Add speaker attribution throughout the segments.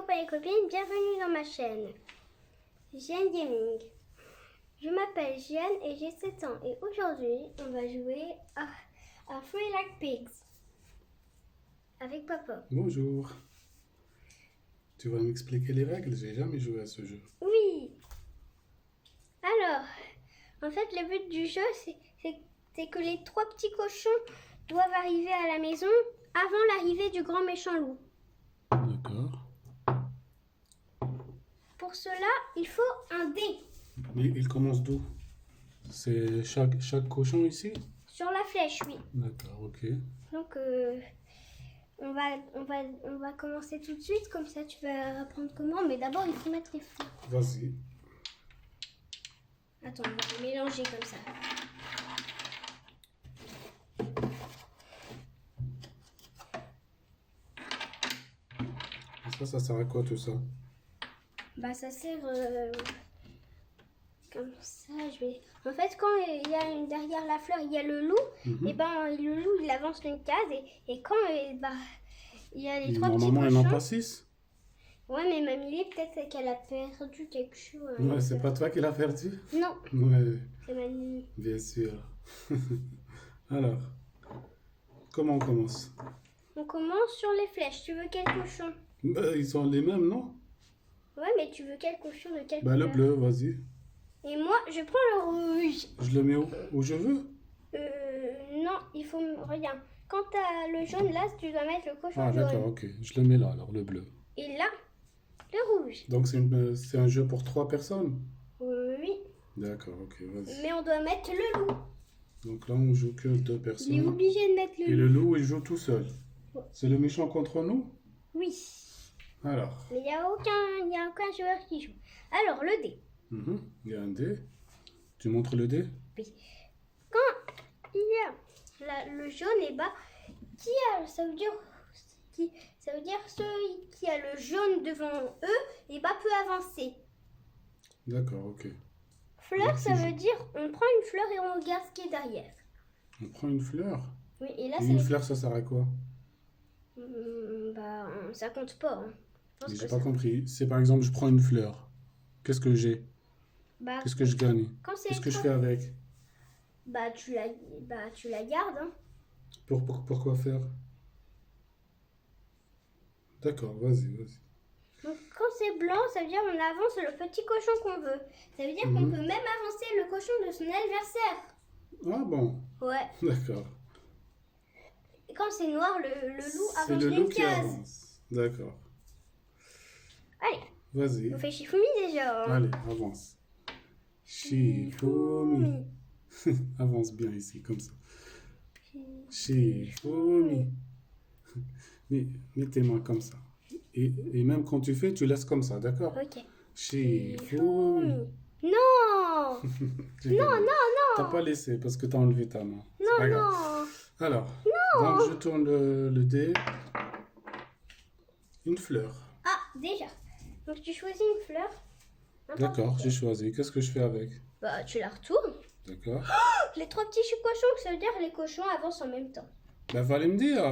Speaker 1: copains et copines, bienvenue dans ma chaîne Jeanne Gaming. Je m'appelle Jeanne et j'ai 7 ans et aujourd'hui on va jouer à Free Like Pigs avec papa.
Speaker 2: Bonjour. Tu vas m'expliquer les règles? J'ai jamais joué à ce jeu.
Speaker 1: Oui. Alors, en fait le but du jeu c'est que les 3 petits cochons doivent arriver à la maison avant l'arrivée du grand méchant loup.
Speaker 2: D'accord.
Speaker 1: Pour cela, il faut un dé.
Speaker 2: Mais il commence d'où? C'est chaque cochon ici?
Speaker 1: Sur la flèche, oui.
Speaker 2: D'accord, ok.
Speaker 1: Donc, on va commencer tout de suite, comme ça tu vas apprendre comment. Mais d'abord, il faut mettre les fleurs.
Speaker 2: Vas-y.
Speaker 1: Attends, on va les mélanger comme ça.
Speaker 2: Ça sert à quoi tout ça?
Speaker 1: Bah, ça sert comme ça. En fait, quand il y a derrière la fleur, il y a le loup. Et ben, le loup, il avance une case. Et quand il y a les 3 petits
Speaker 2: Normalement, il n'y en a pas
Speaker 1: cochons.
Speaker 2: 6.
Speaker 1: Ouais, mais Mamie, peut-être qu'elle a perdu quelque chose.
Speaker 2: Ouais, c'est pas toi qui l'as perdu?
Speaker 1: Non,
Speaker 2: Ouais,
Speaker 1: c'est Mamie.
Speaker 2: bien sûr. Alors, comment on commence?
Speaker 1: On commence sur les flèches. Tu veux quel cochon?
Speaker 2: Bah, ils sont les mêmes, non?
Speaker 1: Ouais, mais tu veux quel cochon de quelle
Speaker 2: Bah, le
Speaker 1: couleur?
Speaker 2: bleu, vas-y.
Speaker 1: Et moi, je prends le rouge.
Speaker 2: Je le mets où je veux?
Speaker 1: Non, il faut... Regarde, quand t'as le jaune, là, tu dois mettre le cochon
Speaker 2: Ah,
Speaker 1: jaune.
Speaker 2: d'accord, ok. Je le mets là, alors, le bleu.
Speaker 1: Et là, le rouge.
Speaker 2: Donc, c'est un jeu pour 3 personnes?
Speaker 1: Oui,
Speaker 2: D'accord, ok, vas-y.
Speaker 1: mais on doit mettre le loup.
Speaker 2: Donc là, on joue que 2
Speaker 1: Il est
Speaker 2: personnes.
Speaker 1: obligé de mettre
Speaker 2: Et
Speaker 1: le
Speaker 2: le
Speaker 1: loup.
Speaker 2: loup, il joue tout seul.
Speaker 1: Ouais.
Speaker 2: C'est le méchant contre nous?
Speaker 1: Oui,
Speaker 2: Alors.
Speaker 1: mais il n'y a aucun joueur qui joue. Alors, le dé.
Speaker 2: Il y a un dé. Tu montres le dé?
Speaker 1: Oui. Quand il y a le jaune, et bah, ça veut dire celui qui a le jaune devant eux, et bah peut avancer.
Speaker 2: D'accord, ok.
Speaker 1: Fleur,
Speaker 2: Donc,
Speaker 1: ça veut dire on prend une fleur et on regarde ce qui est derrière.
Speaker 2: On prend une fleur.
Speaker 1: Oui, et là,
Speaker 2: Et une fleur, ça sert à quoi?
Speaker 1: Bah, ça compte pas. Hein. Je pense
Speaker 2: Mais
Speaker 1: que
Speaker 2: j'ai
Speaker 1: ça-
Speaker 2: pas compris. C'est par exemple, je prends une fleur. Qu'est-ce que j'ai?
Speaker 1: Bah,
Speaker 2: Qu'est-ce que je gagne?
Speaker 1: quand c'est
Speaker 2: Qu'est-ce que je
Speaker 1: trop-
Speaker 2: fais avec?
Speaker 1: Bah, tu la gardes. Hein.
Speaker 2: Pourquoi faire? D'accord, vas-y.
Speaker 1: Donc, quand c'est blanc, ça veut dire on avance le petit cochon qu'on veut. Ça veut dire qu'on peut même avancer le cochon de son adversaire.
Speaker 2: Ah bon,
Speaker 1: Ouais.
Speaker 2: d'accord.
Speaker 1: Et quand c'est noir, le loup
Speaker 2: C'est
Speaker 1: avance
Speaker 2: le loup
Speaker 1: une
Speaker 2: qui
Speaker 1: case.
Speaker 2: avance. D'accord.
Speaker 1: Allez,
Speaker 2: Vas-y.
Speaker 1: on fait Shifumi déjà. Hein.
Speaker 2: Allez, avance. Shifumi. Avance bien ici, comme ça. Shifumi. Mets tes mains comme ça. Et même quand tu fais, tu laisses comme ça, d'accord?
Speaker 1: Ok.
Speaker 2: Shifumi.
Speaker 1: Non.
Speaker 2: J'ai gagné. T'as pas laissé parce que t'as enlevé ta main. C'est
Speaker 1: Non,
Speaker 2: pas grave.
Speaker 1: non.
Speaker 2: Alors, donc je tourne le dé. Une fleur.
Speaker 1: Ah, déjà. Donc tu choisis une fleur. N'importe
Speaker 2: D'accord,
Speaker 1: laquelle.
Speaker 2: j'ai choisi. Qu'est-ce que je fais avec?
Speaker 1: Bah, tu la retournes.
Speaker 2: D'accord.
Speaker 1: Les 3 petits cochons, ça veut dire les cochons avancent en même temps.
Speaker 2: Ben, fallait me dire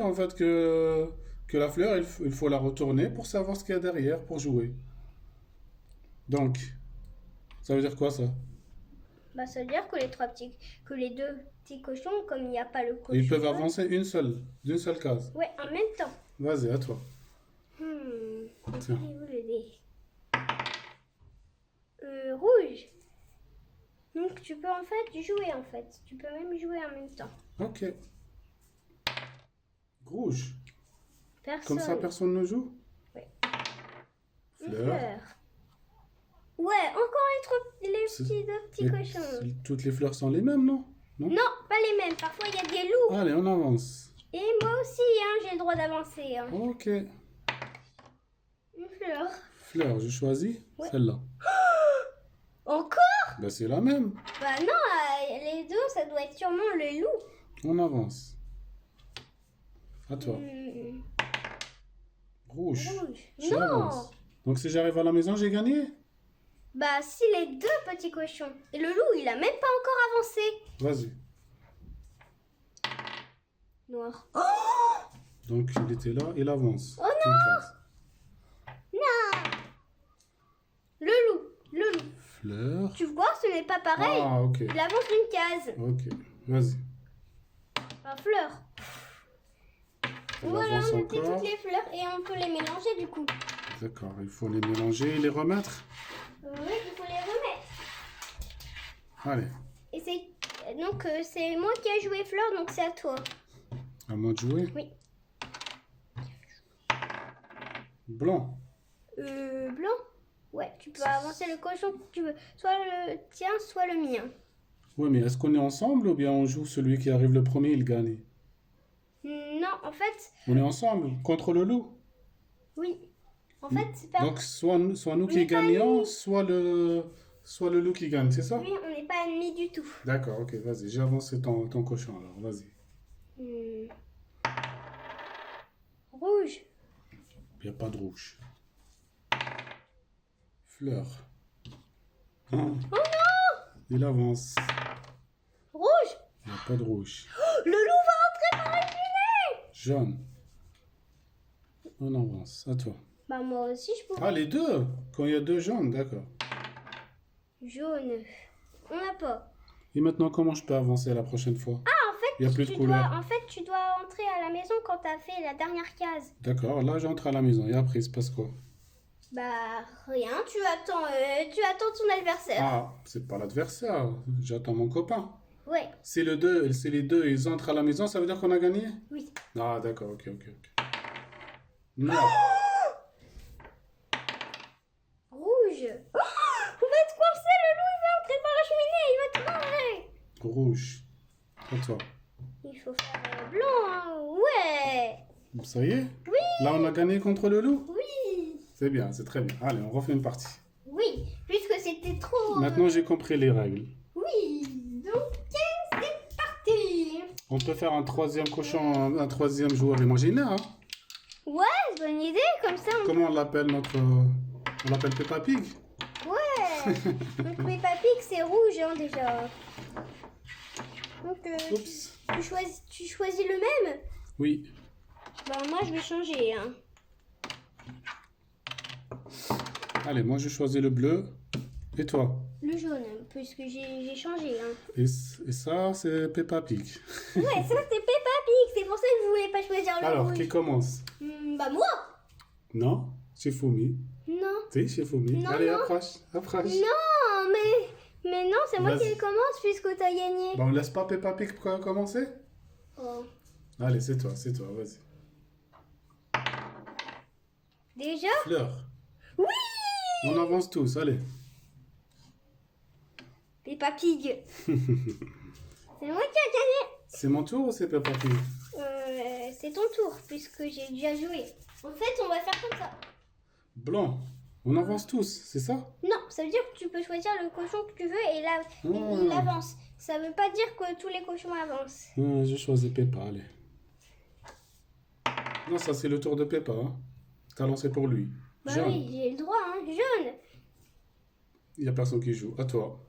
Speaker 2: en fait que la fleur, il faut la retourner pour savoir ce qu'il y a derrière pour jouer. Donc, ça veut dire quoi ça?
Speaker 1: Bah, ça veut dire que les 2 petits cochons, comme il n'y a pas le cochon.
Speaker 2: Ils peuvent avancer d'une seule case.
Speaker 1: Ouais, en même temps.
Speaker 2: Vas-y, à toi.
Speaker 1: Il
Speaker 2: Tiens.
Speaker 1: est où le dé? Rouge. Donc tu peux en fait jouer en fait. Tu peux même jouer en même temps.
Speaker 2: Ok. Rouge.
Speaker 1: Personne.
Speaker 2: Comme ça, personne ne joue?
Speaker 1: Ouais. Une
Speaker 2: Fleur.
Speaker 1: fleur. Ouais, encore les deux petits
Speaker 2: Et
Speaker 1: cochons.
Speaker 2: toutes les fleurs sont les mêmes, non?
Speaker 1: Non, pas les mêmes. Parfois il y a des loups.
Speaker 2: Allez, on avance.
Speaker 1: Et moi aussi, hein, j'ai le droit d'avancer. Hein.
Speaker 2: Ok.
Speaker 1: Une fleur.
Speaker 2: Fleur, je choisis
Speaker 1: Ouais.
Speaker 2: celle-là.
Speaker 1: Encore?
Speaker 2: Ben, c'est la même.
Speaker 1: Bah non, les deux, ça doit être sûrement le loup.
Speaker 2: On avance. À toi. Rouge.
Speaker 1: Rouge.
Speaker 2: J'avance.
Speaker 1: Non.
Speaker 2: Donc si j'arrive à la maison, j'ai gagné?
Speaker 1: Bah si les 2 petits cochons. Et le loup, il a même pas encore avancé.
Speaker 2: Vas-y.
Speaker 1: Noir.
Speaker 2: Donc il était là, il avance.
Speaker 1: Oh
Speaker 2: Une case. Fleur.
Speaker 1: Tu vois, ce n'est pas pareil.
Speaker 2: Ah, ok.
Speaker 1: Il avance d'une case.
Speaker 2: Ok, vas-y.
Speaker 1: Enfin, fleur.
Speaker 2: On
Speaker 1: Voilà,
Speaker 2: avance
Speaker 1: on a fait
Speaker 2: encore.
Speaker 1: toutes les fleurs et on peut les mélanger du coup.
Speaker 2: D'accord, il faut les mélanger et les remettre.
Speaker 1: Oui, il faut les remettre.
Speaker 2: Allez,
Speaker 1: Et c'est moi qui ai joué fleur, donc c'est à toi.
Speaker 2: à moi de jouer.
Speaker 1: Oui.
Speaker 2: Blanc.
Speaker 1: Blanc. Ouais, tu peux avancer le cochon que tu veux. Soit le tien, soit le mien.
Speaker 2: Oui, mais est-ce qu'on est ensemble ou bien on joue celui qui arrive le premier, il gagne?
Speaker 1: Non, en fait,
Speaker 2: On est ensemble contre le loup.
Speaker 1: oui. En fait, c'est pas...
Speaker 2: Donc, soit nous qui
Speaker 1: n'est pas
Speaker 2: gagnons,
Speaker 1: ennemis.
Speaker 2: soit le loup qui gagne, c'est ça?
Speaker 1: Oui, on n'est pas ennemis du tout.
Speaker 2: D'accord, ok, vas-y, j'ai avancé ton cochon alors, vas-y.
Speaker 1: Rouge.
Speaker 2: Il n'y a pas de rouge. Fleur. Hein?
Speaker 1: Oh non!
Speaker 2: Il avance.
Speaker 1: Rouge.
Speaker 2: Il n'y a pas de rouge.
Speaker 1: Le loup va entrer par la fenêtre.
Speaker 2: Jaune. On avance, à toi.
Speaker 1: Bah moi aussi je pourrais.
Speaker 2: Ah, les deux! Quand il y a deux jaunes, d'accord.
Speaker 1: Jaune. On n'a pas.
Speaker 2: Et maintenant, comment je peux avancer la prochaine fois?
Speaker 1: Ah, en fait,
Speaker 2: Il n'y a plus de couleurs.
Speaker 1: tu dois entrer à la maison quand tu as fait la dernière case.
Speaker 2: D'accord, là j'entre à la maison. Et après, il se passe quoi?
Speaker 1: Bah rien, tu attends ton adversaire.
Speaker 2: Ah, c'est pas l'adversaire. J'attends mon copain.
Speaker 1: Ouais,
Speaker 2: Si les deux, ils entrent à la maison, ça veut dire qu'on a gagné?
Speaker 1: oui.
Speaker 2: Ah, d'accord, ok. Non.
Speaker 1: Rouge. On va te coincer, le loup il va entrer par la cheminée, il va te manger.
Speaker 2: Rouge. À toi.
Speaker 1: Il faut faire blanc, hein. Ouais.
Speaker 2: Ça y est?
Speaker 1: Oui.
Speaker 2: Là, on a gagné contre le loup?
Speaker 1: Oui.
Speaker 2: C'est bien, c'est très bien. Allez, on refait une partie.
Speaker 1: Oui, puisque c'était trop...
Speaker 2: Maintenant, j'ai compris les règles.
Speaker 1: Oui, donc c'est parti.
Speaker 2: On peut faire un troisième cochon, un troisième joueur imaginaire. Hein?
Speaker 1: Ouais, bonne idée, comme ça on...
Speaker 2: Comment on l'appelle On l'appelle Peppa Pig?
Speaker 1: Ouais. Donc Peppa Pig c'est rouge hein, déjà. Donc
Speaker 2: Oups.
Speaker 1: tu choisis le même?
Speaker 2: Oui.
Speaker 1: Bah moi je vais changer. Hein.
Speaker 2: Allez, moi, je choisis le bleu. Et toi?
Speaker 1: Le jaune, puisque j'ai changé. Hein.
Speaker 2: Et ça, c'est Peppa Pig.
Speaker 1: Ouais, ça c'est Peppa Pig, c'est pour ça que vous voulez pas choisir le
Speaker 2: Alors,
Speaker 1: rouge.
Speaker 2: qui commence?
Speaker 1: Bah moi.
Speaker 2: Non? Shifumi.
Speaker 1: Non.
Speaker 2: Si, Shifumi.
Speaker 1: Non,
Speaker 2: Allez,
Speaker 1: non.
Speaker 2: approche.
Speaker 1: Non, mais non, c'est moi
Speaker 2: Vas-y.
Speaker 1: qui commence puisque t'as gagné.
Speaker 2: Bon, on laisse pas Peppa Pig commencer?
Speaker 1: Oh.
Speaker 2: Allez, c'est toi, vas-y.
Speaker 1: Déjà?
Speaker 2: Fleur.
Speaker 1: Oui.
Speaker 2: On avance tous, allez.
Speaker 1: Peppa Pig. C'est moi qui ai gagné.
Speaker 2: C'est mon tour ou c'est Peppa Pig?
Speaker 1: C'est ton tour puisque j'ai déjà joué. En fait, on va faire comme ça.
Speaker 2: Blanc. On avance tous, c'est ça?
Speaker 1: Non, ça veut dire que tu peux choisir le cochon que tu veux et là, il avance. Ça veut pas dire que tous les cochons avancent.
Speaker 2: Je choisis Peppa, allez. Non, ça c'est le tour de Peppa. Hein. T'as lancé pour lui.
Speaker 1: Bah
Speaker 2: Jaune.
Speaker 1: oui, j'ai le droit, hein. Jaune.
Speaker 2: Il n'y a personne qui joue. À toi.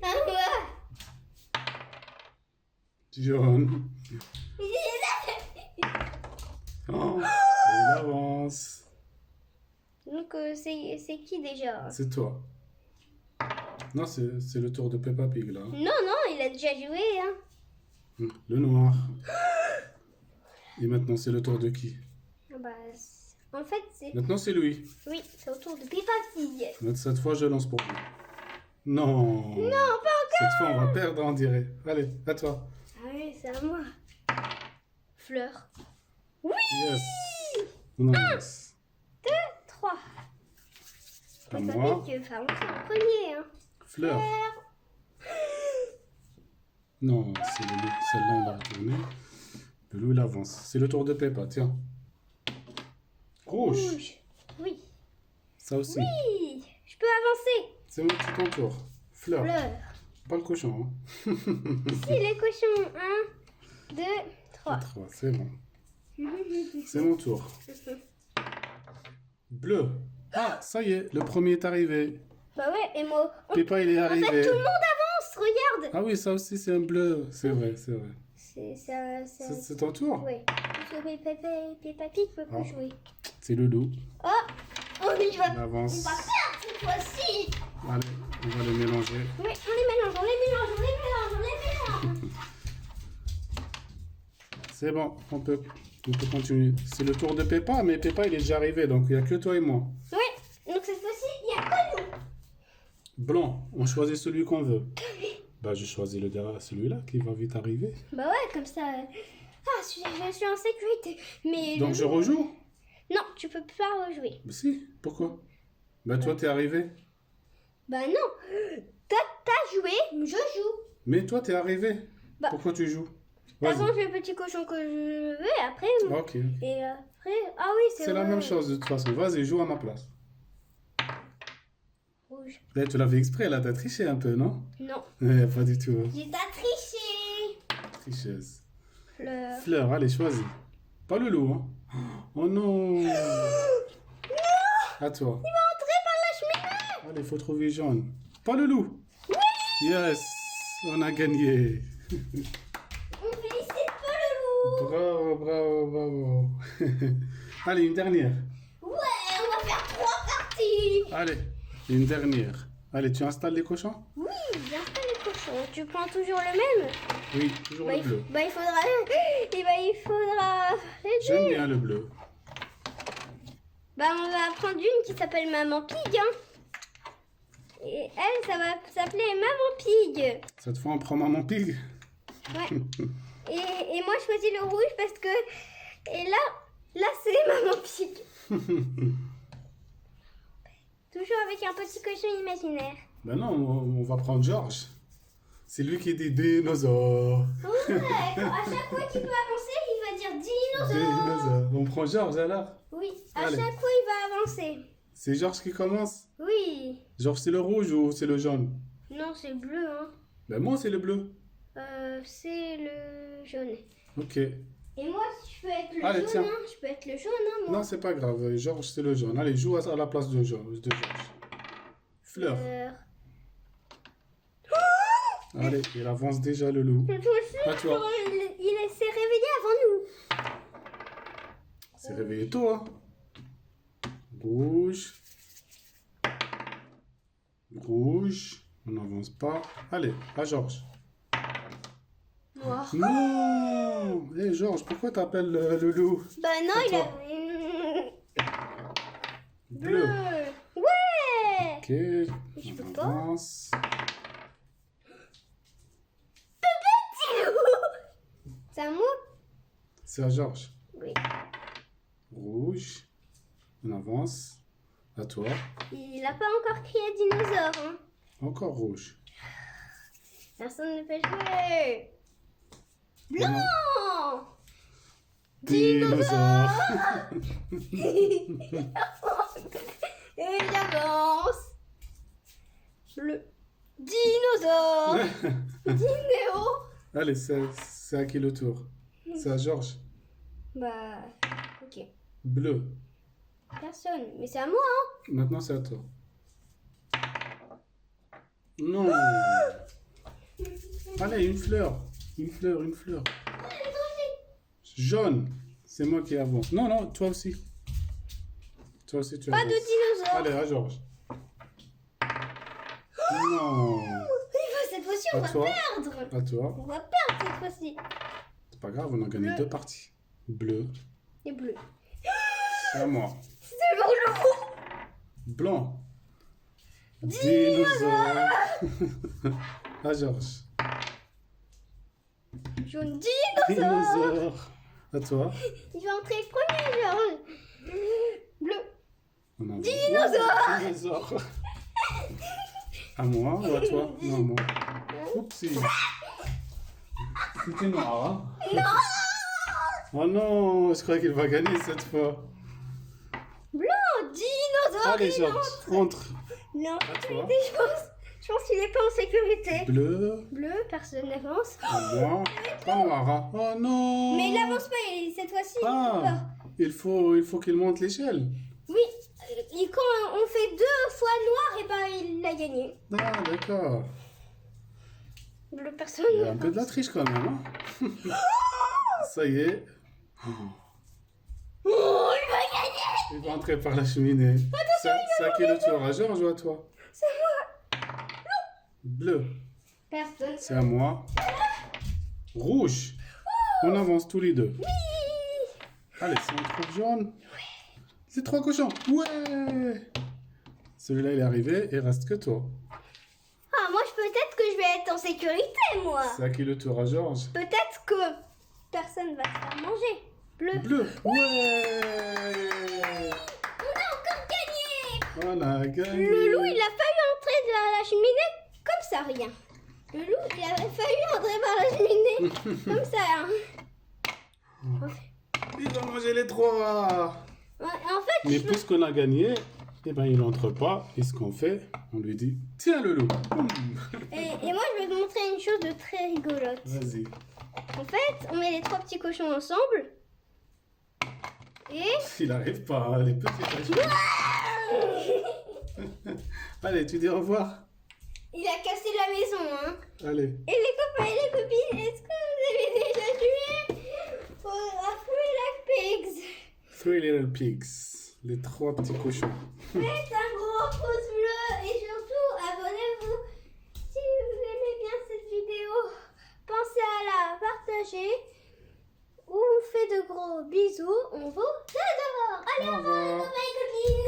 Speaker 1: Ah ouais.
Speaker 2: Jaune. Oh, il avance.
Speaker 1: Donc c'est qui déjà?
Speaker 2: C'est toi. Non, c'est le tour de Peppa Pig là.
Speaker 1: Non, il a déjà joué. Hein.
Speaker 2: Le noir. Et maintenant c'est le tour de qui?
Speaker 1: Ah bah, en fait, c'est...
Speaker 2: Maintenant c'est lui.
Speaker 1: Oui, c'est au tour de Peppa Pig.
Speaker 2: Cette fois je lance pour lui. Non.
Speaker 1: Non, pas encore.
Speaker 2: Cette fois on va perdre on dirait. Allez, à toi.
Speaker 1: Ah oui, c'est à moi. Fleur. Oui.
Speaker 2: Yes. On avance.
Speaker 1: 3.
Speaker 2: À
Speaker 1: Peppa
Speaker 2: moi.
Speaker 1: Pig va avancer en premier. Hein.
Speaker 2: Fleur. Non, c'est le loup. Celle-là, on l'a retournée. Le loup, il avance. C'est le tour de Peppa, tiens. Rouge.
Speaker 1: Oui.
Speaker 2: Ça aussi.
Speaker 1: Oui. Je peux avancer.
Speaker 2: C'est ton tour. Fleur.
Speaker 1: Fleur.
Speaker 2: Pas le cochon. Hein.
Speaker 1: Si les cochons. 1, 2, 3.
Speaker 2: 3, c'est bon. C'est mon tour. Bleu. Ah, ça y est, le premier est arrivé.
Speaker 1: Bah ouais, et moi.
Speaker 2: Peppa, il est
Speaker 1: En
Speaker 2: arrivé.
Speaker 1: fait, tout le monde avance. Regarde.
Speaker 2: Ah oui, ça aussi, c'est un bleu. C'est vrai.
Speaker 1: C'est ça.
Speaker 2: C'est ton tour?
Speaker 1: Oui. Parce que Peppa Pig peut
Speaker 2: Ah.
Speaker 1: plus jouer.
Speaker 2: C'est le loup.
Speaker 1: Oh, il va
Speaker 2: Il avance.
Speaker 1: perdre cette fois-ci.
Speaker 2: Allez, on va les mélanger.
Speaker 1: Oui, on les mélange, on les mélange, on les mélange, on les mélange.
Speaker 2: C'est bon, on peut continuer. C'est le tour de Peppa, mais Peppa, il est déjà arrivé, donc il n'y a que toi et moi.
Speaker 1: Oui, donc cette fois-ci, il n'y a que nous.
Speaker 2: Blanc, on choisit celui qu'on veut. Bah, je choisis celui-là qui va vite arriver.
Speaker 1: Bah ouais, comme ça. Ah, je suis en sécurité. Mais
Speaker 2: Donc je rejoue?
Speaker 1: Non, tu peux pas rejouer.
Speaker 2: Bah, si, pourquoi? Bah, toi, t'es arrivé.
Speaker 1: Bah non. T'as joué, je joue.
Speaker 2: Mais toi, t'es arrivé.
Speaker 1: Bah.
Speaker 2: Pourquoi tu joues?
Speaker 1: De toute
Speaker 2: Vas-y.
Speaker 1: façon, je fais le petit cochon que je veux et après.
Speaker 2: Ok.
Speaker 1: Et après. Ah oui,
Speaker 2: C'est la
Speaker 1: vrai.
Speaker 2: même chose de toute façon. Vas-y, joue à ma place.
Speaker 1: Rouge.
Speaker 2: Là, tu l'avais exprès, là, t'as triché un peu, non?
Speaker 1: Non.
Speaker 2: Pas du tout.
Speaker 1: J'ai pas triché.
Speaker 2: Tricheuse.
Speaker 1: Fleur.
Speaker 2: Fleur, allez, choisis. Pas le loup, hein? Oh non!
Speaker 1: Non.
Speaker 2: À toi.
Speaker 1: Il va entrer par la cheminée.
Speaker 2: Allez, faut trouver jaune. Pas le loup.
Speaker 1: Oui.
Speaker 2: Yes, on a gagné.
Speaker 1: On félicite pas le loup.
Speaker 2: Bravo, bravo, bravo. Allez, une dernière.
Speaker 1: Ouais, on va faire 3 parties.
Speaker 2: Allez, une dernière. Allez, tu installes les cochons?
Speaker 1: Oui, bien fait les cochons. Tu prends toujours le même?
Speaker 2: Oui, toujours le bleu.
Speaker 1: Il faudra. Il faudra.
Speaker 2: J'aime bien le bleu.
Speaker 1: Bah, on va prendre une qui s'appelle Maman Pig. Hein. Et elle, ça va s'appeler Maman Pig.
Speaker 2: Cette fois, on prend Maman Pig.
Speaker 1: Ouais. Et moi, je choisis le rouge parce que. Et là c'est Maman Pig. Toujours avec un petit cochon imaginaire.
Speaker 2: Ben non, on va prendre Georges. C'est lui qui dit dinosaure.
Speaker 1: Ouais, à chaque fois qu'il peut avancer, il va dire dinosaure.
Speaker 2: Dinosaure. On prend Georges alors?
Speaker 1: Oui, à
Speaker 2: Allez.
Speaker 1: chaque fois, il va avancer.
Speaker 2: C'est Georges qui commence?
Speaker 1: Oui.
Speaker 2: Georges, c'est le rouge ou c'est le jaune?
Speaker 1: Non, c'est bleu, hein.
Speaker 2: Ben moi, c'est le bleu.
Speaker 1: C'est le jaune.
Speaker 2: Ok.
Speaker 1: Et moi, je peux être le
Speaker 2: Allez,
Speaker 1: jaune,
Speaker 2: tiens.
Speaker 1: hein. Je peux être le jaune, hein, moi.
Speaker 2: Non, c'est pas grave. Georges, c'est le jaune. Allez, joue à la place de Georges. Fleur. Allez, il avance déjà le loup.
Speaker 1: Toi aussi,
Speaker 2: À toi.
Speaker 1: il s'est réveillé avant nous.
Speaker 2: C'est réveillé tôt, hein? Rouge. Rouge. On n'avance pas. Allez, à Georges.
Speaker 1: Noir.
Speaker 2: Non! Hé, Georges, pourquoi t'appelles le loup?
Speaker 1: Bah non,
Speaker 2: À
Speaker 1: il
Speaker 2: toi.
Speaker 1: a...
Speaker 2: Bleu.
Speaker 1: Ouais.
Speaker 2: Ok.
Speaker 1: Je peux
Speaker 2: On
Speaker 1: pas.
Speaker 2: avance.
Speaker 1: C'est à moi?
Speaker 2: C'est à Georges.
Speaker 1: Oui.
Speaker 2: Rouge. On avance. À toi.
Speaker 1: Il n'a pas encore crié dinosaure, hein.
Speaker 2: Encore rouge.
Speaker 1: Personne ne peut jouer. Blanc.
Speaker 2: Dinosaure.
Speaker 1: Et il avance. Bleu. Dinosaure. Dinéo.
Speaker 2: Allez, c'est à qui le tour? C'est à Georges.
Speaker 1: Bah, ok.
Speaker 2: Bleu.
Speaker 1: Personne. Mais c'est à moi, hein.
Speaker 2: Maintenant, c'est à toi. Non. Allez, une fleur. Une fleur, une fleur. Jaune. C'est moi qui avance. Non, non, toi aussi. Toi aussi, tu
Speaker 1: Pas
Speaker 2: avances.
Speaker 1: de dinosaure.
Speaker 2: Allez, à Georges. Non.
Speaker 1: Cette fois-ci, on
Speaker 2: À
Speaker 1: va
Speaker 2: toi.
Speaker 1: perdre.
Speaker 2: À toi.
Speaker 1: On va perdre cette fois-ci.
Speaker 2: C'est pas grave, on a gagné
Speaker 1: Bleu.
Speaker 2: 2 parties. Bleu.
Speaker 1: Et bleu.
Speaker 2: C'est à moi.
Speaker 1: C'est pour le rouge.
Speaker 2: Blanc. Dinosaure. À Georges.
Speaker 1: Jaune dinosaure.
Speaker 2: Dinosaure. À toi.
Speaker 1: Il va entrer premier, Georges. Bleu.
Speaker 2: On a
Speaker 1: Dinosaure.
Speaker 2: Dinosaure. À moi ou à toi? Non, à moi. Oupsie. C'était noir, hein?
Speaker 1: Non.
Speaker 2: Oh non, je crois qu'il va gagner cette fois.
Speaker 1: Blanc. Dinosaure.
Speaker 2: Allez,
Speaker 1: il
Speaker 2: Georges, entre.
Speaker 1: Non,
Speaker 2: À toi.
Speaker 1: je pense qu'il n'est pas en sécurité.
Speaker 2: Bleu.
Speaker 1: Bleu, personne n'avance.
Speaker 2: À moi. Pas noir, hein? Oh non.
Speaker 1: Mais il n'avance pas cette fois-ci. il
Speaker 2: Ah,
Speaker 1: peut pas.
Speaker 2: il faut qu'il monte l'échelle.
Speaker 1: Oui, et quand on fait 2 fois noir, et ben il a gagné.
Speaker 2: Ah, d'accord.
Speaker 1: Bleu, personne
Speaker 2: Il y a un
Speaker 1: n'avance.
Speaker 2: peu de la triche quand même, hein? Ça y est.
Speaker 1: Oh, il va gagner.
Speaker 2: Il va entrer par la cheminée. C'est à qui le tour? À Georges ou à toi?
Speaker 1: C'est moi.
Speaker 2: Bleu.
Speaker 1: Personne.
Speaker 2: C'est à moi. Rouge. On avance tous les deux.
Speaker 1: Oui.
Speaker 2: Allez, si on trouve jaune. C'est 3 cochons. Ouais. Celui-là, il est arrivé. Il reste que toi.
Speaker 1: Ah, moi, peut-être que je vais être en sécurité, moi.
Speaker 2: C'est à qui le tour? À Georges?
Speaker 1: Peut-être que personne va se faire manger. Bleu.
Speaker 2: Bleu. Ouais.
Speaker 1: On a encore gagné.
Speaker 2: On a gagné.
Speaker 1: Le loup, il a failli entrer dans la cheminée comme ça, rien. Le loup, il a failli entrer par la cheminée comme ça. Hein.
Speaker 2: Ils ont mangé les 3.
Speaker 1: Ouais, en fait,
Speaker 2: Mais puisqu'on a gagné, eh ben, il n'entre pas. Et ce qu'on fait, on lui dit, tiens le loup. Boum.
Speaker 1: et moi, je vais te montrer une chose de très rigolote.
Speaker 2: Vas-y.
Speaker 1: En fait, on met les 3 petits cochons ensemble. Et...
Speaker 2: Il n'arrive pas, hein, les petits. Allez, tu dis au revoir.
Speaker 1: Il a cassé la maison, hein.
Speaker 2: Allez.
Speaker 1: Et les copains et les copines, est-ce que vous avez déjà joué à Free Like Pigs?
Speaker 2: 3 little pigs. Les 3 petits cochons.
Speaker 1: Faites un gros pouce bleu et surtout abonnez-vous si vous aimez bien cette vidéo. Pensez à la partager. On vous fait de gros bisous. On vous adore. Allez, au revoir les copains.